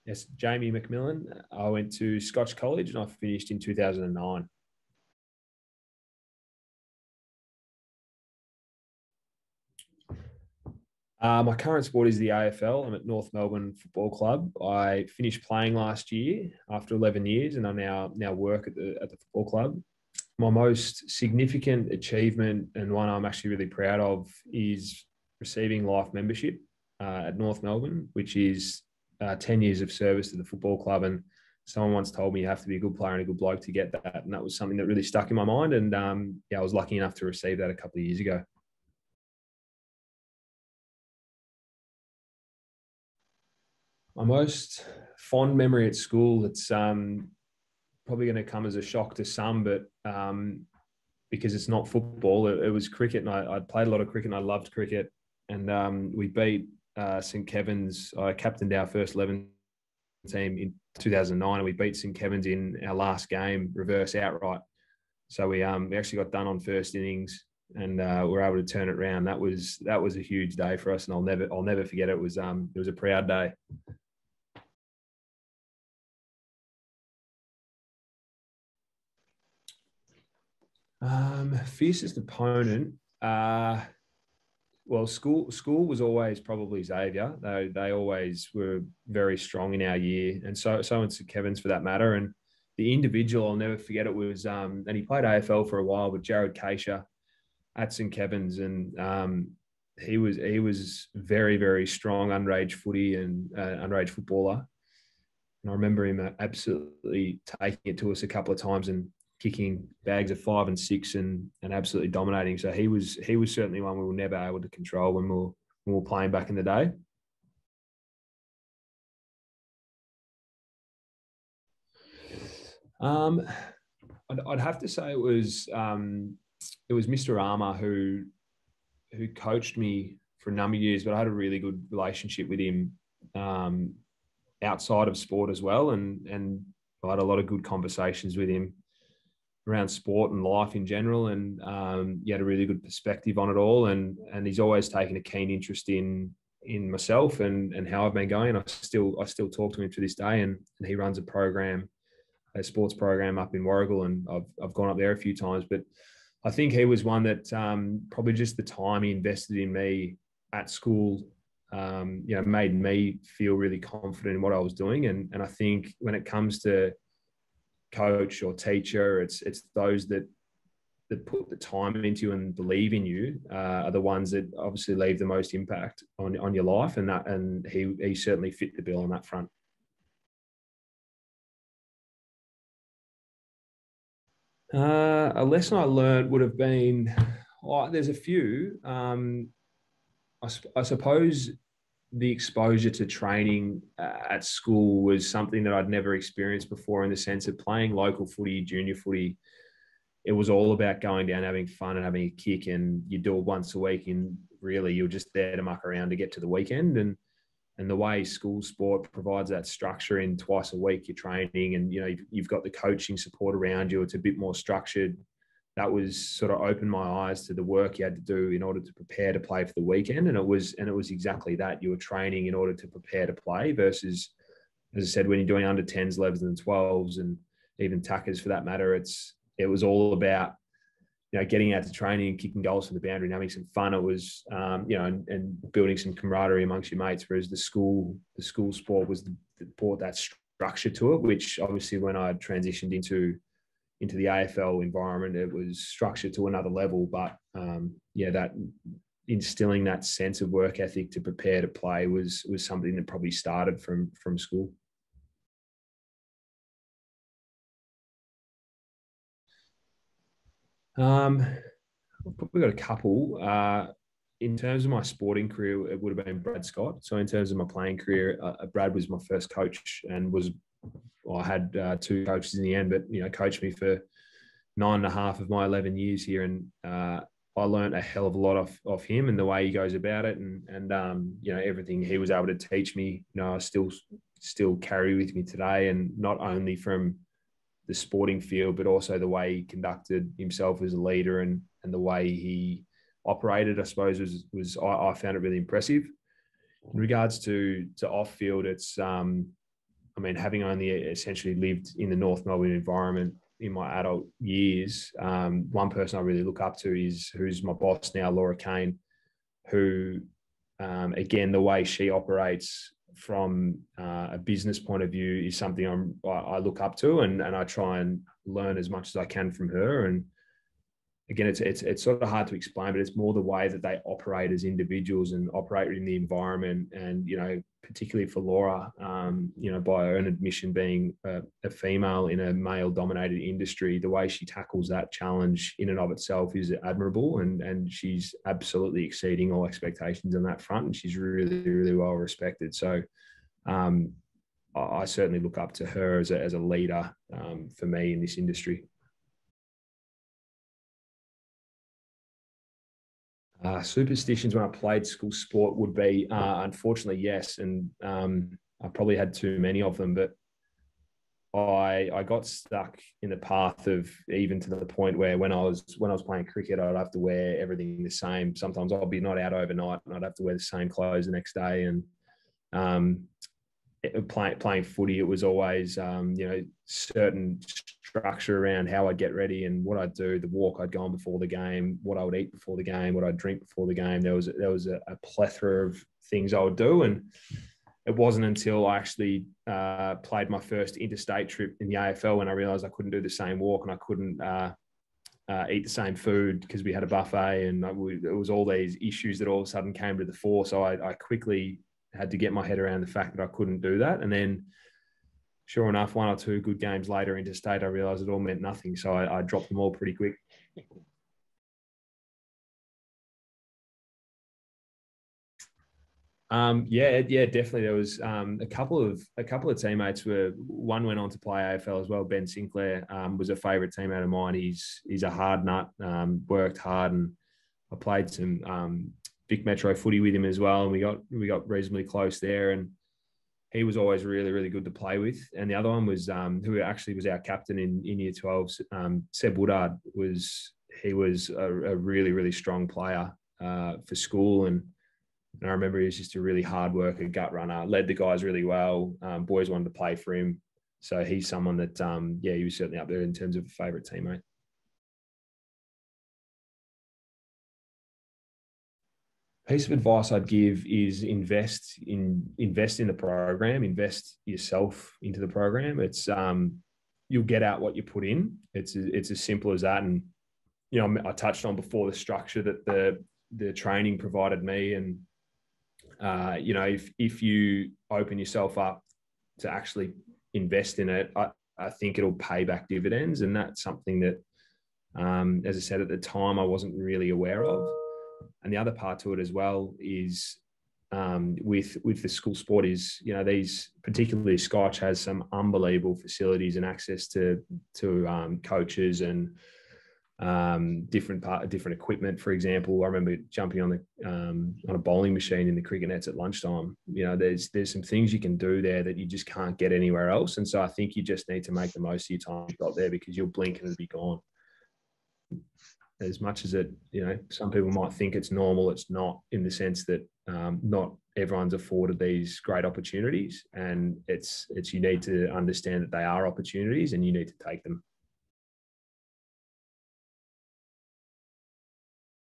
Yes, Jamie Macmillan. I went to Scotch College and I finished in 2009. My current sport is the AFL. I'm at North Melbourne Football Club. I finished playing last year after 11 years, and I now work at the football club. My most significant achievement, and one I'm actually really proud of, is receiving life membership at North Melbourne, which is 10 years of service to the football club. And someone once told me you have to be a good player and a good bloke to get that. And that was something that really stuck in my mind. And I was lucky enough to receive that a couple of years ago. My most fond memory at school, it's probably going to come as a shock to some, but because it's not football, it was cricket. And I played a lot of cricket and I loved cricket. And we beat St. Kevin's. I captained our first 11 team in 2009, and we beat St. Kevin's in our last game, reverse outright. So we actually got done on first innings, and we're able to turn it around. That was a huge day for us, and I'll never forget it. It was a proud day. Fiercest opponent. Well, school was always probably Xavier. They always were very strong in our year, and so in St. Kevin's for that matter. And the individual, I'll never forget it, was and he played AFL for a while with Jared Keisha at St. Kevin's, and he was very, very strong underage footy and underage footballer. And I remember him absolutely taking it to us a couple of times and kicking bags of 5 and 6 and absolutely dominating. So he was certainly one we were never able to control when we were playing back in the day. I'd have to say it was Mr. Armour who coached me for a number of years, but I had a really good relationship with him outside of sport as well, and I had a lot of good conversations with him around sport and life in general, and he had a really good perspective on it all, and he's always taken a keen interest in myself and how I've been going. I still talk to him to this day, and he runs a sports program up in Warragul, and I've gone up there a few times. But I think he was one that probably just the time he invested in me at school, made me feel really confident in what I was doing. And I think when it comes to coach or teacher, it's those that put the time into you and believe in you are the ones that obviously leave the most impact on your life. And he certainly fit the bill on that front. A lesson I learned would have been, there's a few. I suppose the exposure to training at school was something that I'd never experienced before, in the sense of playing local footy, junior footy. It was all about going down, having fun and having a kick, and you do it once a week, and really you're just there to muck around to get to the weekend. And the way school sport provides that structure in twice a week, you're training, and you've got the coaching support around you. It's a bit more structured. That was sort of opened my eyes to the work you had to do in order to prepare to play for the weekend. And it was exactly that. You were training in order to prepare to play versus, as I said, when you're doing under 10s, 11s and 12s, and even tackers for that matter, it was all about, getting out to training and kicking goals from the boundary and having some fun. It was, and building some camaraderie amongst your mates, whereas the school sport was brought that structure to it, which obviously when I transitioned into the AFL environment, it was structured to another level. But that instilling that sense of work ethic to prepare to play was something that probably started from school. I've probably got a couple. In terms of my sporting career, it would have been Brad Scott. So in terms of my playing career, Brad was my first coach, and I had two coaches in the end, but coached me for 9.5 of my 11 years here, and I learned a hell of a lot off him and the way he goes about it, and everything he was able to teach me. I still carry with me today, and not only from the sporting field, but also the way he conducted himself as a leader and the way he operated, I suppose, I found it really impressive. In regards to off field, it's I mean, having only essentially lived in the North Melbourne environment in my adult years, one person I really look up to is who's my boss now, Laura Kane, who, again, the way she operates from a business point of view is something I look up to, and I try and learn as much as I can from her. And again, it's sort of hard to explain, but it's more the way that they operate as individuals and operate in the environment. And, particularly for Laura, by her own admission, being a female in a male dominated industry, the way she tackles that challenge in and of itself is admirable. And she's absolutely exceeding all expectations on that front. And she's really, really well respected. So I certainly look up to her as a leader for me in this industry. Superstitions when I played school sport would be, unfortunately, yes. And I probably had too many of them, but I got stuck in the path of, even to the point where when I was playing cricket, I'd have to wear everything the same. Sometimes I'll be not out overnight and I'd have to wear the same clothes the next day. And playing footy, it was always, certain structure around how I'd get ready and what I'd do, the walk I'd go on before the game, what I would eat before the game, what I'd drink before the game. There was a plethora of things I would do. And it wasn't until I actually played my first interstate trip in the AFL when I realised I couldn't do the same walk and I couldn't eat the same food because we had a buffet, and it was all these issues that all of a sudden came to the fore. So I quickly had to get my head around the fact that I couldn't do that. And then sure enough, one or two good games later interstate, I realised it all meant nothing. So I dropped them all pretty quick. Yeah, definitely. There was a couple of teammates one went on to play AFL as well. Ben Sinclair was a favourite teammate of mine. He's a hard nut, worked hard, and I played some Vic Metro footy with him as well, and we got reasonably close there. And he was always really, really good to play with. And the other one was who actually was our captain in Year 12, Seb Woodard. He was a really, really strong player for school. And I remember he was just a really hard worker, gut runner, led the guys really well. Boys wanted to play for him. So he's someone that, he was certainly up there in terms of a favourite teammate. Piece of advice I'd give is invest in the program, invest yourself into the program. It's you'll get out what you put in. It's as simple as that. And I touched on before the structure that the training provided me, and if you open yourself up to actually invest in it, I think it'll pay back dividends. And that's something that, as I said at the time, I wasn't really aware of. And the other part to it as well is with the school sport is, these, particularly Scotch, has some unbelievable facilities and access to coaches and different equipment. For example, I remember jumping on a bowling machine in the cricket nets at lunchtime. There's some things you can do there that you just can't get anywhere else. And so I think you just need to make the most of your time you've got there, because you'll blink and it'll be gone. As much as it, some people might think it's normal, it's not, in the sense that not everyone's afforded these great opportunities, and it's you need to understand that they are opportunities and you need to take them.